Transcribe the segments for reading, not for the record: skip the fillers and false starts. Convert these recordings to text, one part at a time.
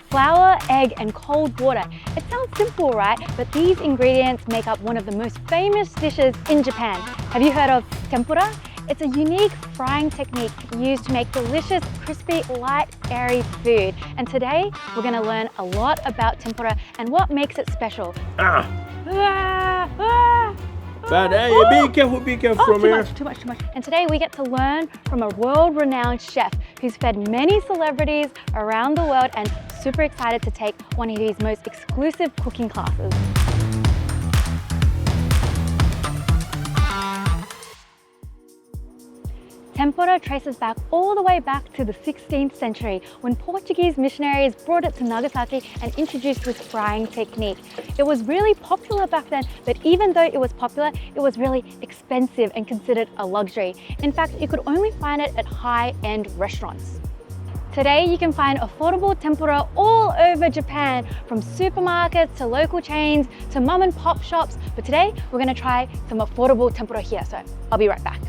flour, egg, and cold water. It sounds simple, right? But these ingredients make up one of the most famous dishes in Japan. Have you heard of tempura? It's a unique frying technique used to make delicious, crispy, light, airy food. And today, we're gonna learn a lot about tempura and what makes it special. But hey, be careful from here. Too much. And today we get to learn from a world-renowned chef who's fed many celebrities around the world and super excited to take one of these most exclusive cooking classes. Tempura traces back all the way back to the 16th century when Portuguese missionaries brought it to Nagasaki and introduced this frying technique. It was really popular back then, but even though it was popular, it was really expensive and considered a luxury. In fact, you could only find it at high-end restaurants. Today, you can find affordable tempura all over Japan, from supermarkets to local chains to mom and pop shops. But today, we're gonna try some affordable tempura here, so I'll be right back.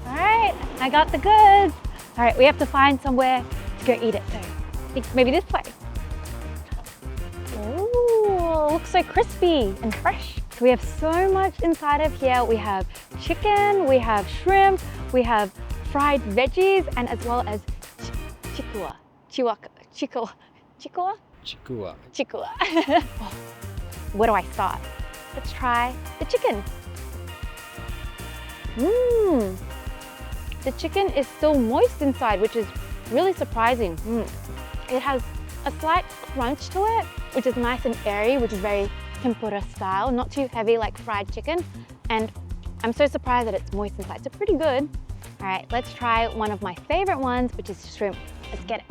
All right, I got the goods. All right, we have to find somewhere to go eat it. So I think maybe this way. Ooh, looks so crispy and fresh. So we have so much inside of here. We have chicken, we have shrimp, we have fried veggies, and as well as chikuwa. Oh, where do I start? Let's try the chicken. The chicken is still moist inside, which is really surprising. It has a slight crunch to it, which is nice and airy, which is very tempura style, not too heavy like fried chicken. And I'm so surprised that it's moist inside, so pretty good. All right, let's try one of my favorite ones, which is shrimp. Let's get it.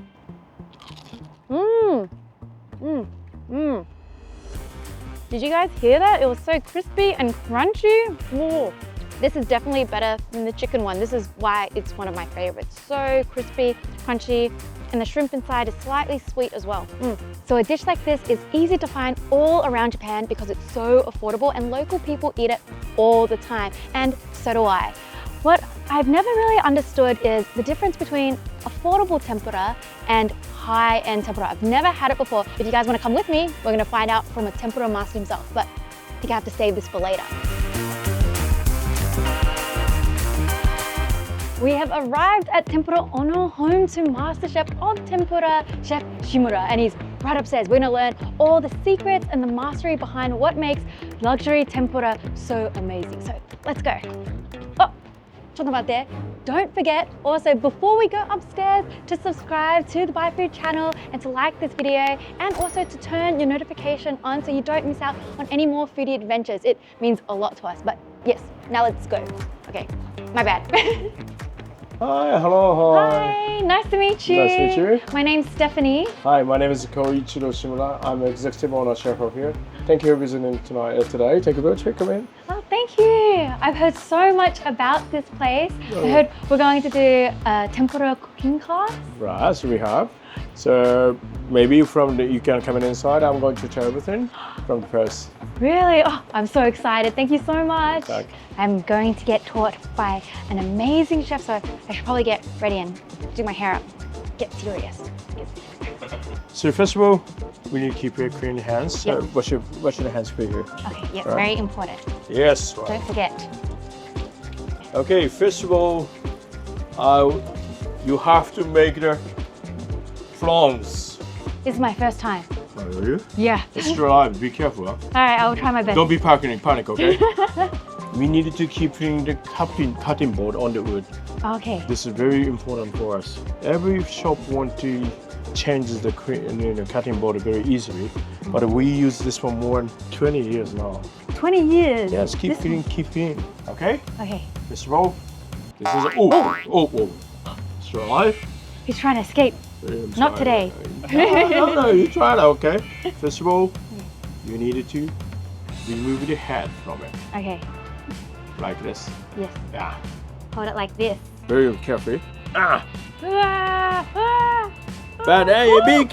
Did you guys hear that? It was so crispy and crunchy. Whoa. This is definitely better than the chicken one. This is why it's one of my favorites. So crispy, crunchy, and the shrimp inside is slightly sweet as well. So a dish like this is easy to find all around Japan because it's so affordable and local people eat it all the time, and so do I. What I've never really understood is the difference between affordable tempura and high-end tempura. I've never had it before. If you guys want to come with me, we're going to find out from a tempura master himself, but I think I have to save this for later. We have arrived at Tempura Ono, home to Master Chef of Tempura, Chef Shimura, and he's right upstairs. We're gonna learn all the secrets and the mastery behind what makes luxury tempura so amazing. So let's go. Oh, talking about there. Don't forget also, before we go upstairs, to subscribe to the Buy Food channel and to like this video, and also to turn your notification on so you don't miss out on any more foodie adventures. It means a lot to us, but yes, now let's go. Okay, my bad. Hi, hello, Hi, nice to meet you. Nice to meet you. My name's Stephanie. Hi, my name is Koichiro Shimura. I'm executive owner chef of here. Thank you for visiting today. Take a look, come in. Oh, thank you. I've heard so much about this place. I heard we're going to do a tempura cooking class. Right, so we have. So maybe you can come in inside. I'm going to try everything from the first. Really? Oh, I'm so excited. Thank you so much. Okay. I'm going to get taught by an amazing chef, so I should probably get ready and do my hair up. Get serious. So first of all, we need to keep your clean hands. Yep. Wash your hands for here. Okay, yes, Right. very important. Yes, right. Don't forget. Okay, first of all, you have to make the flans. This is my first time. Oh, really? Yeah. Let's try. Be careful. Huh? All right, I will try my best. Don't be panic, okay? We needed to keep the cutting board on the wood. Okay. This is very important for us. Every shop wants to change the cutting board very easily, but we use this for more than 20 years now. 20 years? Yes, keep clean, okay? Okay. Let's roll. This is, oh. It's right. He's trying to escape. Not today. No, you try that, okay? First of all, you needed to remove the head from it. Okay. Like this. Yes. Yeah. Hold it like this. Very carefully. But hey, be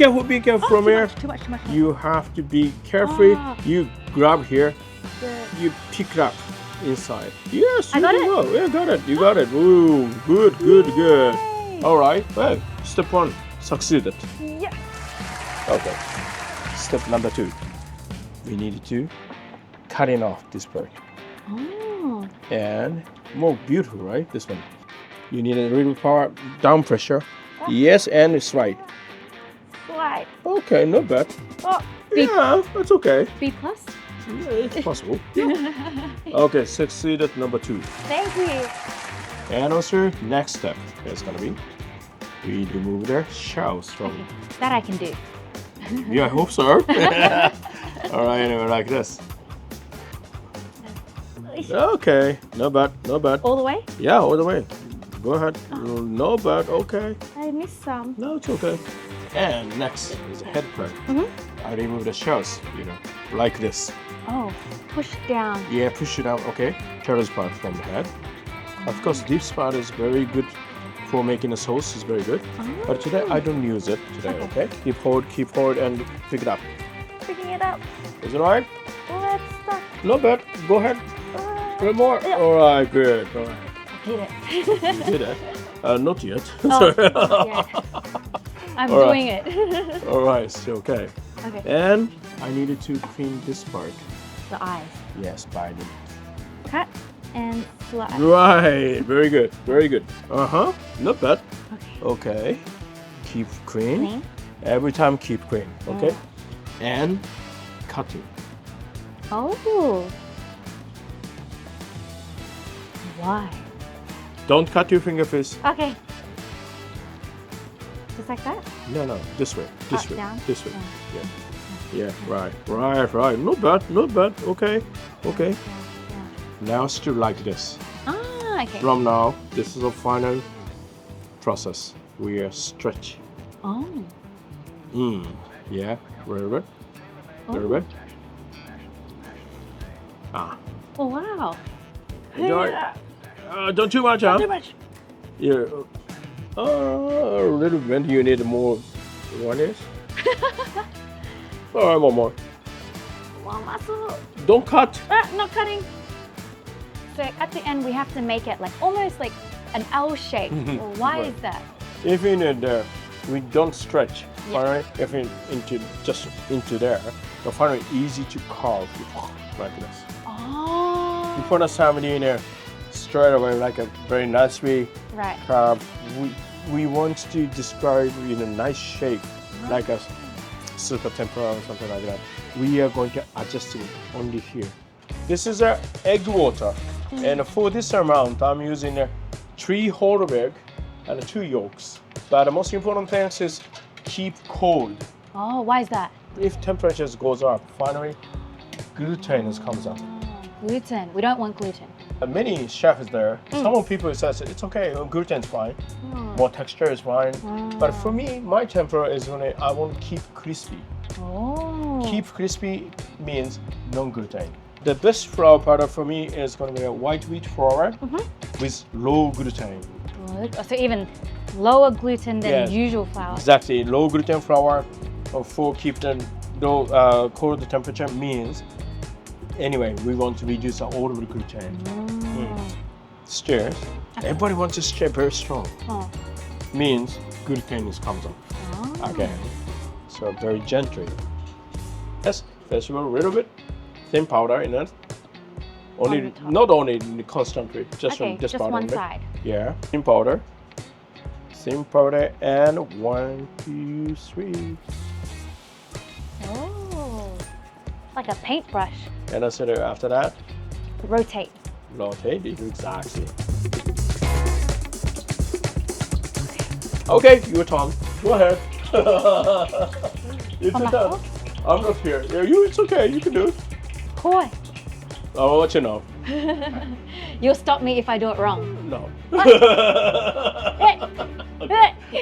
careful from here. Too much. You have to be careful. Ah. You grab here. Good. You pick it up inside. Yes, I got it. Well. Yeah, you got it. Ooh, good. Yay. All right, well, step one, succeeded. Yes. Okay. Step number 2. We need to cutting off this part. Oh. And more beautiful, right? This one. You need a little power down pressure. Yes, and it's right. Slide. Okay, not bad. Oh, B, Yeah, that's okay. B plus. Yeah, it's possible. Okay, succeeded number 2. Thank you. And also, next step is gonna be we remove the shells from. That I can do. Yeah, I hope so. All right, anyway, like this. Okay, not bad, not bad. All the way? Yeah, all the way. Go ahead. No bad. Okay. I missed some. No, it's okay. And next is the head part. I remove the shells, like this. Oh, push down. Yeah, push it out. Okay. Shells part from the head. Of course, this part is very good for making a sauce. It's very good. But today I don't use it today. Okay. Keep hold, and pick it up. Picking it up. Is it alright? Let's start. Not bad. Go ahead. A little more. All right. Good. All right. Did it. You did it. Not yet. Oh, yeah. I'm All doing it. All right. So, okay. Okay. And I needed to clean this part. The eyes. Yes, by the. Cut and slide. Right. Very good. Very good. Not bad. Okay. Okay. Keep clean. Clean. Every time keep clean. Okay. And cutting. Oh. Why? Don't cut your finger first. Okay. Just like that? No. This way. This Up, way. down, This way. down. Yeah. Yeah. Right. Not bad. Not bad. Okay. Okay. Yeah. Now still like this. Ah, okay. From now, this is the final process. We are stretch. Oh. Yeah. Very good. Very good. Oh, wow. Enjoy. Don't too much, huh? Not too much. Yeah. A little bit. You need more. One is. All right, one more. One muscle. Don't cut. Not cutting. So at the end, we have to make it like almost like an L shape. Well, why Right. is that? If in there, we don't stretch. Yeah. All right. If just into there, you'll find it easy to carve like this. Oh. You put a salmon in there straight away, like a very nice way Right. carved. We want to describe in a nice shape, like a super tempura or something like that. We are going to adjust it only here. This is a egg water, and for this amount, I'm using 3 whole egg and 2 yolks. But the most important thing is keep cold. Oh, why is that? If temperatures goes up, finally gluten comes up. Gluten. We don't want gluten. Many chefs there, some people says it's okay, gluten's fine, more texture is fine. But for me, my tempura is when I want to keep crispy. Oh. Keep crispy means non-gluten. The best flour powder for me is going to be a white wheat flour with low gluten. Good. So even lower gluten than Yes. usual flour. Exactly, low gluten flour for keep the cold temperature means. Anyway, we want to reduce all of the gluten. Stir. Everybody wants to stir very strong. Oh. Means gluten comes up. Again. So very gently. Yes, vegetable a little bit. Thin powder in it. On the top. Not only constantly, just Okay, from this just powder. one in it. side. Yeah. Thin powder. Thin powder and 1, 2, 3. Oh. Like a paintbrush. And I said after that, Rotate. rotate it exactly. Okay, your turn. Go ahead. It's On your my turn. fork? I'm not here. Yeah, it's okay. You can do it. Koi. I'll let you know. You'll stop me if I do it wrong. No. Okay.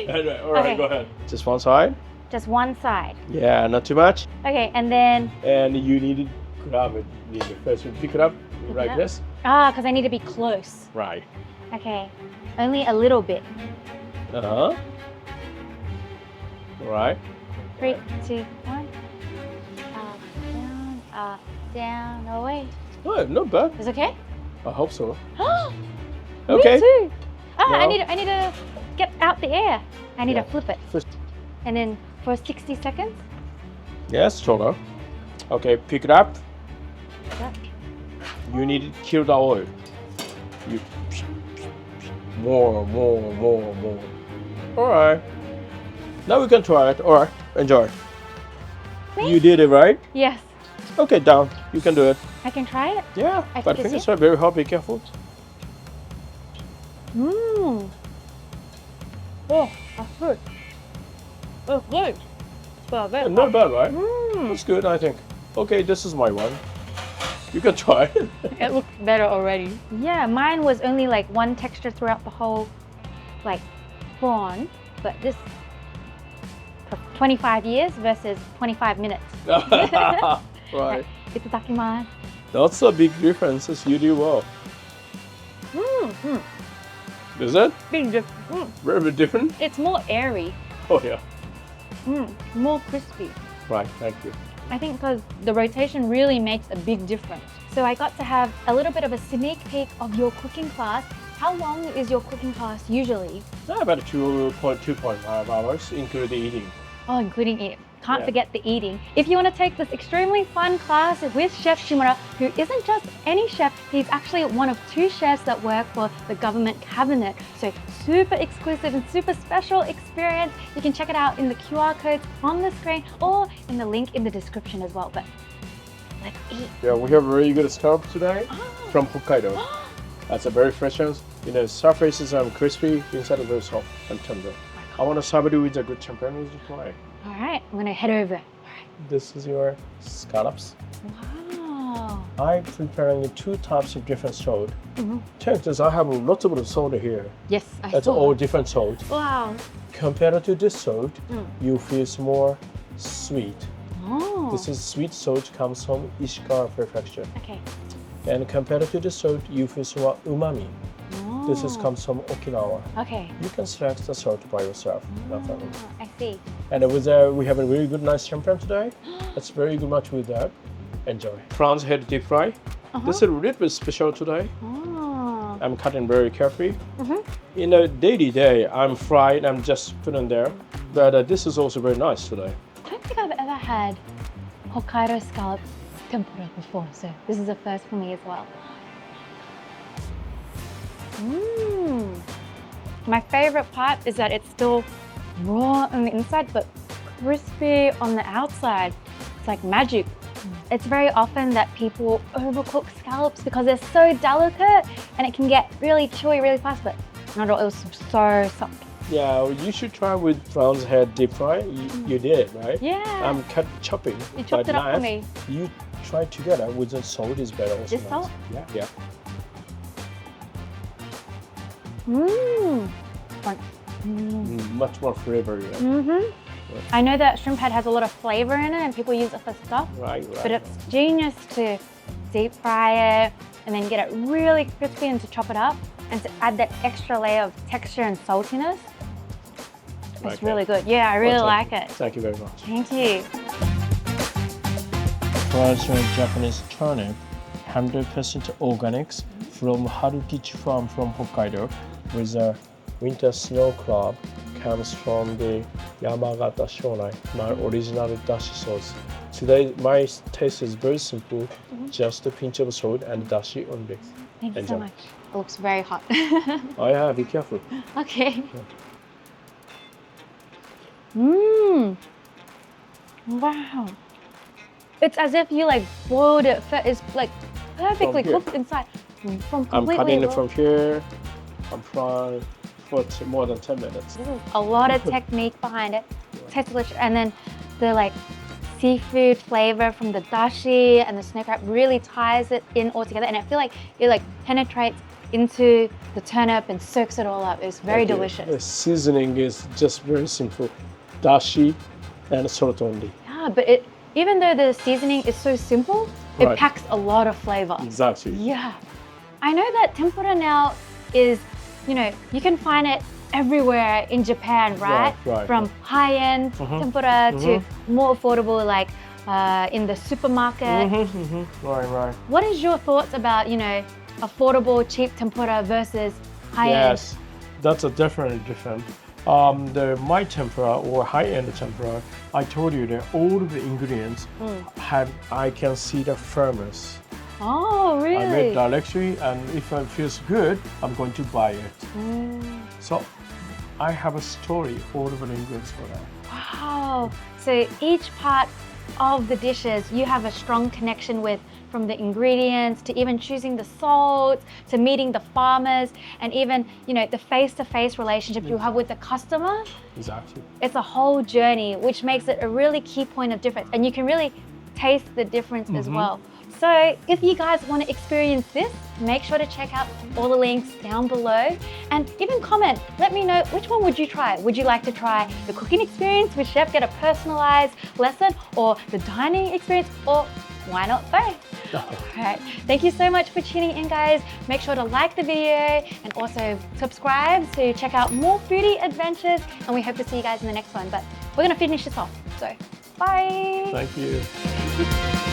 Anyway, all right, Okay. go ahead. Just one side. Just one side. Yeah, not too much. Okay, and then And you need to grab it. You need to first pick it up like up. this. because I need to be close. Right. Okay, only a little bit. Uh-huh. Right. 3, 2, 1. Up, down, away. Oh, not bad. Is it okay? I hope so. Me Okay. too. No. I need to get out the air. I need Yeah. to flip it. First. And then for 60 seconds, Yes, Chola. Okay, pick it up. Yep. You need to kill the oil. You more. All right. Now we can try it. All right, enjoy. Me? You did it right. Yes. Okay, down. You can do it. I can try it. Yeah, I but take a fingers sip. are very hot. Be careful. Mmm. Oh, that's good. That's good. Well, very Not hot. bad, right? Mmm. That's good, I think. Okay, this is my one. You can try it. It looks better already. Yeah, mine was only like one texture throughout the whole, like, prawn, but this for 25 years versus 25 minutes. Right. Itadakimasu. That's a big difference. You do well. Mmm. Is it? Big difference. Very different? It's more airy. Oh, yeah. More crispy. Right, thank you. I think because the rotation really makes a big difference. So I got to have a little bit of a sneak peek of your cooking class. How long is your cooking class usually? About 2.5 hours, including eating. Oh, including eating. Can't Yeah. forget the eating. If you want to take this extremely fun class with Chef Shimura, who isn't just any chef, he's actually one of 2 chefs that work for the government cabinet. So super exclusive and super special experience. You can check it out in the QR codes on the screen or in the link in the description as well. But let's eat. Yeah, we have very good scallop today from Hokkaido. That's a very fresh one. You know, surfaces are crispy, inside is very soft and tender. I want to serve it with a good champagne with you try. All right, I'm gonna head over. This is your scallops. Wow. I'm preparing 2 types of different salt. Mm-hmm. Check this, I have lots of salt here. Yes, I That's saw. all different salt. Wow. Compared to this salt, Mm. you feel more sweet. Oh. This is sweet salt comes from Ishikawa prefecture. Okay. And compared to this salt, you feel more umami. This is Oh. comes from Okinawa. Okay. You can select the salt by yourself. No problem. I see. And with we have a really good nice champagne today. That's very good match with that. Enjoy. Prawns head deep fry. This is a little bit special today. Oh. I'm cutting very carefully. In a daily day, I'm fried. I'm just putting there. But this is also very nice today. I don't think I've ever had Hokkaido scallop tempura before, so this is a first for me as well. My favorite part is that it's still raw on the inside, but crispy on the outside. It's like magic. It's very often that people overcook scallops because they're so delicate and it can get really chewy really fast, but not at all. It was so soft. Yeah, you should try with prawns head deep fry. You did it, right? Yeah. I'm chopping. You chopped by it up for knife. me. You try together with the salt is better also. This nice. salt? Yeah. Much more flavor. Yeah. I know that shrimp head has a lot of flavor in it and people use it for stuff, Right. but it's genius to deep fry it and then get it really crispy and to chop it up and to add that extra layer of texture and saltiness. It's Like really that. good. Yeah, I really Well, like thank you. it. Thank you very much. Thank you. Traditional Japanese turnip, 100% organics from Harukichi farm from Hokkaido with a winter snow crab comes from the Yamagata Shonai, my original dashi sauce. Today my taste is very simple, just a pinch of salt and dashi only. Thank you so Enjoy. much. It looks very hot. Oh yeah, be careful. Okay. Wow. It's as if you like boiled it. It's like perfectly here. cooked inside. From I'm completely cutting it raw. from here. I'm frying for more than 10 minutes. This is a lot of technique behind it. Tastes delicious. And then the like seafood flavor from the dashi and the snow crab really ties it in all together. And I feel like it like penetrates into the turnip and soaks it all up. It's very Thank you. delicious. The seasoning is just very simple. Dashi and salt only. Yeah, but even though the seasoning is so simple, it Right. packs a lot of flavor. Exactly. Yeah. I know that tempura now is, you can find it everywhere in Japan, right? Right. From high-end tempura to more affordable, like in the supermarket. Right. What is your thoughts about, affordable, cheap tempura versus high-end? Yes, that's a definitely different. my tempura or high-end tempura, I told you that all of the ingredients I can see the firmness. Oh, really? I made directly, and if it feels good, I'm going to buy it. So I have a story, all of the ingredients for that. Wow. So each part of the dishes you have a strong connection with, from the ingredients to even choosing the salts to meeting the farmers, and even, you know, the face-to-face relationship you have with the customer. Exactly. It's a whole journey, which makes it a really key point of difference, and you can really taste the difference as well. So if you guys want to experience this, make sure to check out all the links down below, and even comment, let me know which one would you try. Would you like to try the cooking experience with Chef, get a personalized lesson, or the dining experience, or why not both? Alright, thank you so much for tuning in, guys. Make sure to like the video and also subscribe to check out more foodie adventures, and we hope to see you guys in the next one. But we're gonna finish this off, so bye. Thank you.